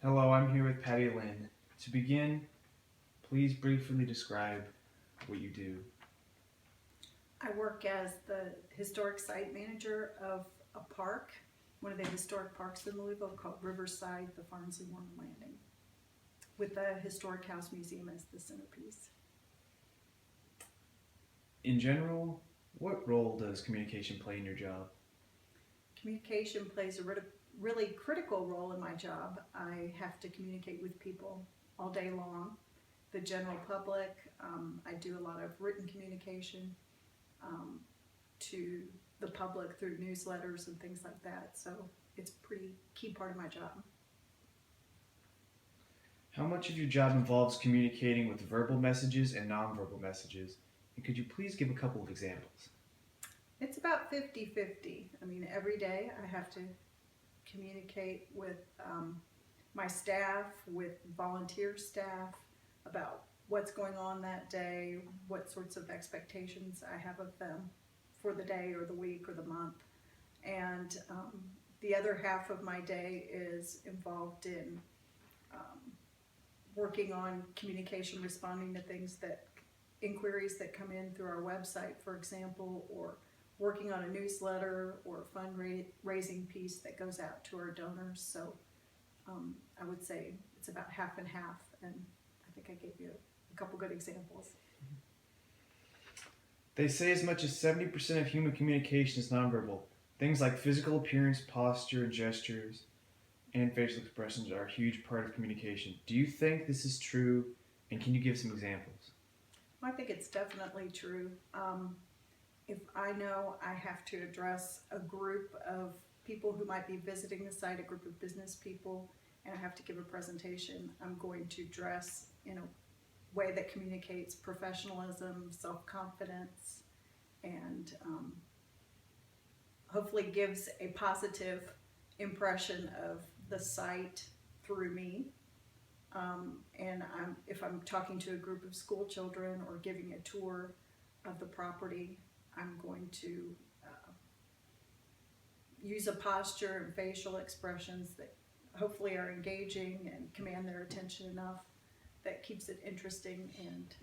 Hello, I'm here with Patty Lynn. To begin, please briefly describe what you do. I work as the historic site manager of a park, one of the historic parks in Louisville called Riverside, the Farnsley Warren Landing, with the Historic House Museum as the centerpiece. In general, what role does communication play in your job? Communication plays a really critical role in my job. I have to communicate with people all day long, the general public. I do a lot of written communication um, to the public through newsletters and things like that. So it's a pretty key part of my job. How much of your job involves communicating with verbal messages and nonverbal messages? And could you please give a couple of examples? It's about 50-50. I mean, every day I have to communicate with my staff, with volunteer staff about what's going on that day, what sorts of expectations I have of them for the day or the week or the month. And the other half of my day is involved in um, working on communication, responding to things that inquiries that come in through our website, for example, or working on a newsletter or a fundraising piece that goes out to our donors. So I would say it's about half and half, and I think I gave you a couple good examples. They say as much as 70% of human communication is nonverbal. Things like physical appearance, posture, and gestures, and facial expressions are a huge part of communication. Do you think this is true, and can you give some examples? I think it's definitely true. If I know I have to address a group of people who might be visiting the site, a group of business people, and I have to give a presentation, I'm going to dress in a way that communicates professionalism, self-confidence, and hopefully gives a positive impression of the site through me. And if I'm talking to a group of school children or giving a tour of the property, I'm going to use a posture and facial expressions that hopefully are engaging and command their attention enough that keeps it interesting and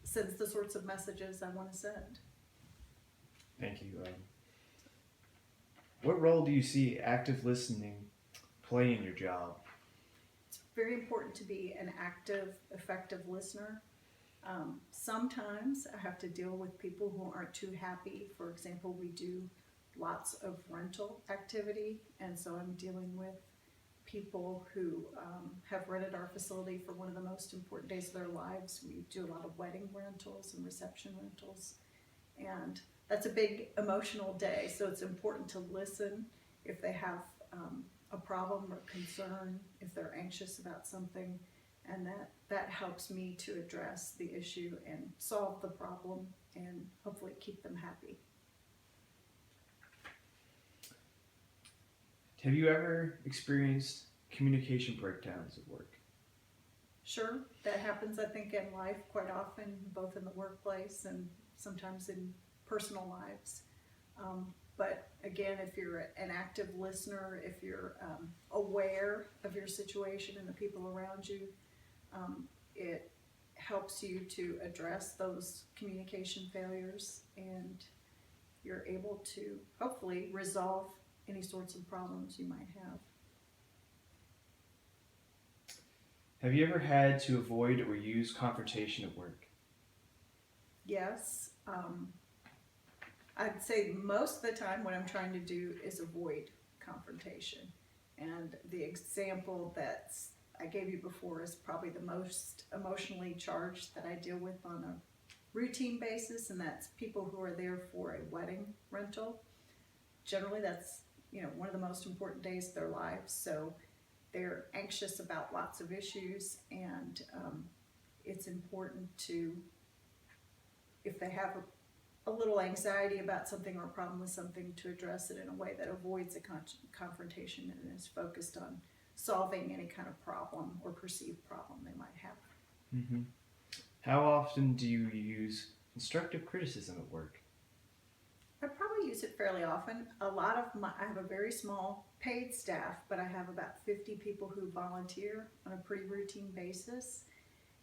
sends the sorts of messages I want to send. Thank you. What role do you see active listening play in your job? It's very important to be an active, effective listener. Sometimes I have to deal with people who aren't too happy. For example, we do lots of rental activity, and so I'm dealing with people who have rented our facility for one of the most important days of their lives. We do a lot of wedding rentals and reception rentals, and that's a big emotional day, so it's important to listen if they have a problem or concern, if they're anxious about something, and that helps me to address the issue and solve the problem and hopefully keep them happy. Have you ever experienced communication breakdowns at work? Sure, that happens, I think, in life quite often, both in the workplace and sometimes in personal lives. But again, if you're an active listener, if you're aware of your situation and the people around you, it helps you to address those communication failures, and you're able to hopefully resolve any sorts of problems you might have. Have you ever had to avoid or use confrontation at work? Yes, I'd say most of the time what I'm trying to do is avoid confrontation. And the example that I gave you before is probably the most emotionally charged that I deal with on a routine basis, and that's people who are there for a wedding rental. Generally, that's one of the most important days of their lives, so they're anxious about lots of issues, and it's important to, if they have a little anxiety about something or a problem with something, to address it in a way that avoids a confrontation and is focused on solving any kind of problem or perceived problem they might have. Mm-hmm. How often do you use constructive criticism at work? I probably I use it fairly often. I have a very small paid staff, but I have about 50 people who volunteer on a pretty routine basis.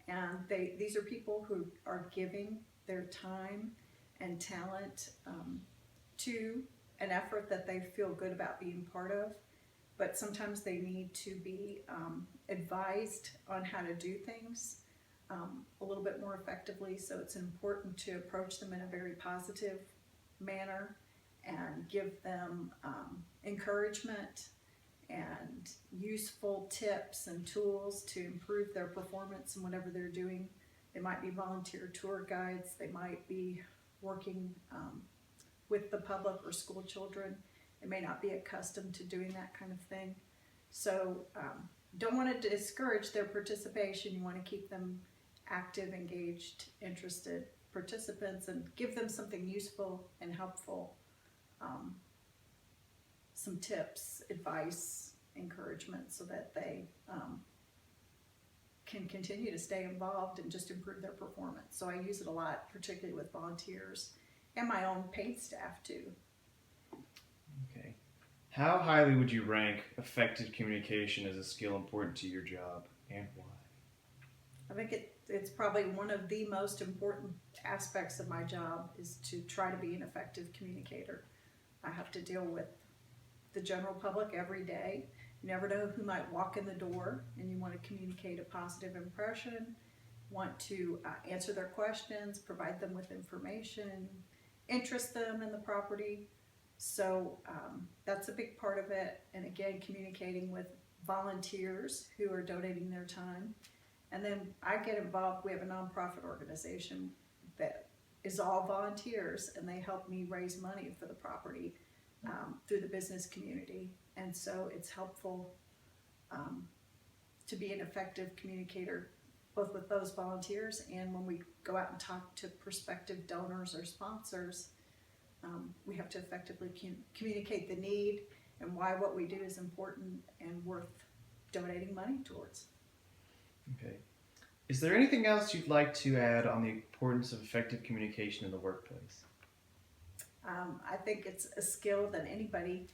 And these are people who are giving their time and talent to an effort that they feel good about being part of. But sometimes they need to be advised on how to do things a little bit more effectively. So it's important to approach them in a very positive manner and give them encouragement and useful tips and tools to improve their performance in whatever they're doing. They might be volunteer tour guides, they might be working with the public or school children. They may not be accustomed to doing that kind of thing. So don't want to discourage their participation. You want to keep them active, engaged, interested participants and give them something useful and helpful, some tips, advice, encouragement, so that they can continue to stay involved and just improve their performance. So I use it a lot, particularly with volunteers and my own paid staff too. Okay. How highly would you rank effective communication as a skill important to your job, and why? I think it's probably one of the most important aspects of my job is to try to be an effective communicator. I have to deal with the general public every day. You never know who might walk in the door, and you want to communicate a positive impression, want to answer their questions, provide them with information, interest them in the property. So that's a big part of it. And again, communicating with volunteers who are donating their time. And then I get involved. We have a nonprofit organization that is all volunteers, and they help me raise money for the property through the business community. And so it's helpful to be an effective communicator, both with those volunteers and when we go out and talk to prospective donors or sponsors. We have to effectively communicate the need and why what we do is important and worth donating money towards. Okay. Is there anything else you'd like to add on the importance of effective communication in the workplace? I think it's a skill that anybody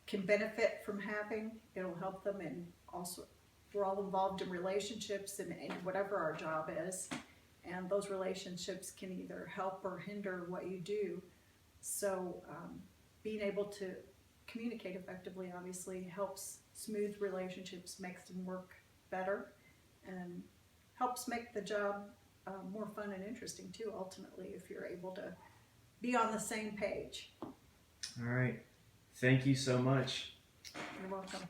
can benefit from having. It'll help them, and also we're all involved in relationships in whatever our job is, and those relationships can either help or hinder what you do. So being able to communicate effectively obviously helps smooth relationships, makes them work better, and helps make the job more fun and interesting too, ultimately, if you're able to be on the same page. All right. Thank you so much. You're welcome.